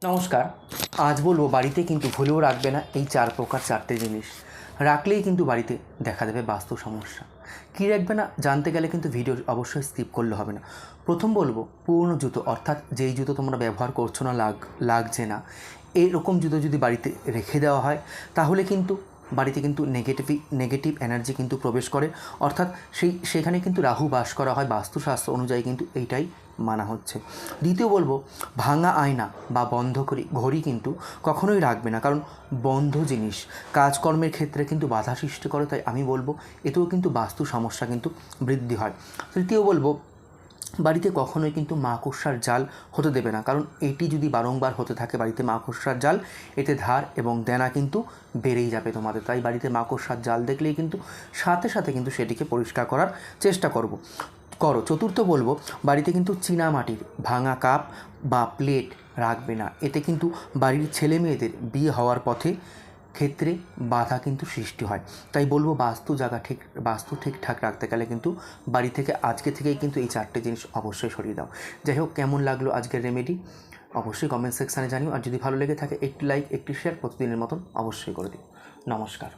নমস্কার। আজ বলবো বাড়িতে কিন্তু ভুলেও রাখবে না এই 4 প্রকার 4টে জিনিস। রাখলেই কিন্তু বাড়িতে দেখা দেবে বাস্তু সমস্যা। কী রাখবে না জানতে গেলে কিন্তু ভিডিও অবশ্যই স্কিপ করলে হবে না। প্রথম বলবো পুরনো জুতো, অর্থাৎ যেই জুতো তোমরা ব্যবহার করছো না, লাগছে না, এরকম জুতো যদি বাড়িতে রেখে দেওয়া হয় তাহলে কিন্তু বাড়িতে কিন্তু নেগেটিভ এনার্জি কিন্তু প্রবেশ করে, অর্থাৎ সেখানে কিন্তু রাহু বাস করা হয়। বাস্তুশাস্ত্র অনুযায়ী কিন্তু এইটাই মানা হচ্ছে। দ্বিতীয় বলবো ভাঙা আয়না বা বন্ধ ঘড়ি কিন্তু কখনোই রাখবে না, কারণ বন্ধ জিনিস কাজকর্মের ক্ষেত্রে কিন্তু বাধা সৃষ্টি করে। তাই আমি বলবো এতেও কিন্তু বাস্তু সমস্যা কিন্তু বৃদ্ধি হয়। তৃতীয় বলবো বাড়িতে কখনোই কিন্তু মাকড়সার জাল হতে দেবে না, কারণ এটি যদি বারংবার হতে থাকে বাড়িতে মাকড়সার জাল, এতে ধার এবং দেনা কিন্তু বেড়েই যাবে তোমাদের। তাই বাড়িতে মাকড়সার জাল দেখলেই কিন্তু সাথে সাথে কিন্তু সেটিকে পরিষ্কার করার চেষ্টা করো। চতুর্থ বলবো বাড়িতে কিন্তু চীনামাটির ভাঙা কাপ বা প্লেট রাখবে না, এতে কিন্তু বাড়ির ছেলে মেয়েদের বিয়ে হওয়ার ক্ষেত্রে বাধা কিন্তু সৃষ্টি হয়। তাই বলবো বাস্তু ঠিকঠাক রাখতে গেলে কিন্তু বাড়ি থেকে আজকে থেকেই কিন্তু এই 4টে জিনিস অবশ্যই সরিয়ে দাও। যাই হোক, কেমন লাগলো আজকের রেমেডি অবশ্যই কমেন্ট সেকশানে জানিও। আর যদি ভালো লেগে থাকে একটি লাইক একটি শেয়ার প্রতিদিনের মতন অবশ্যই করে দিও। নমস্কার।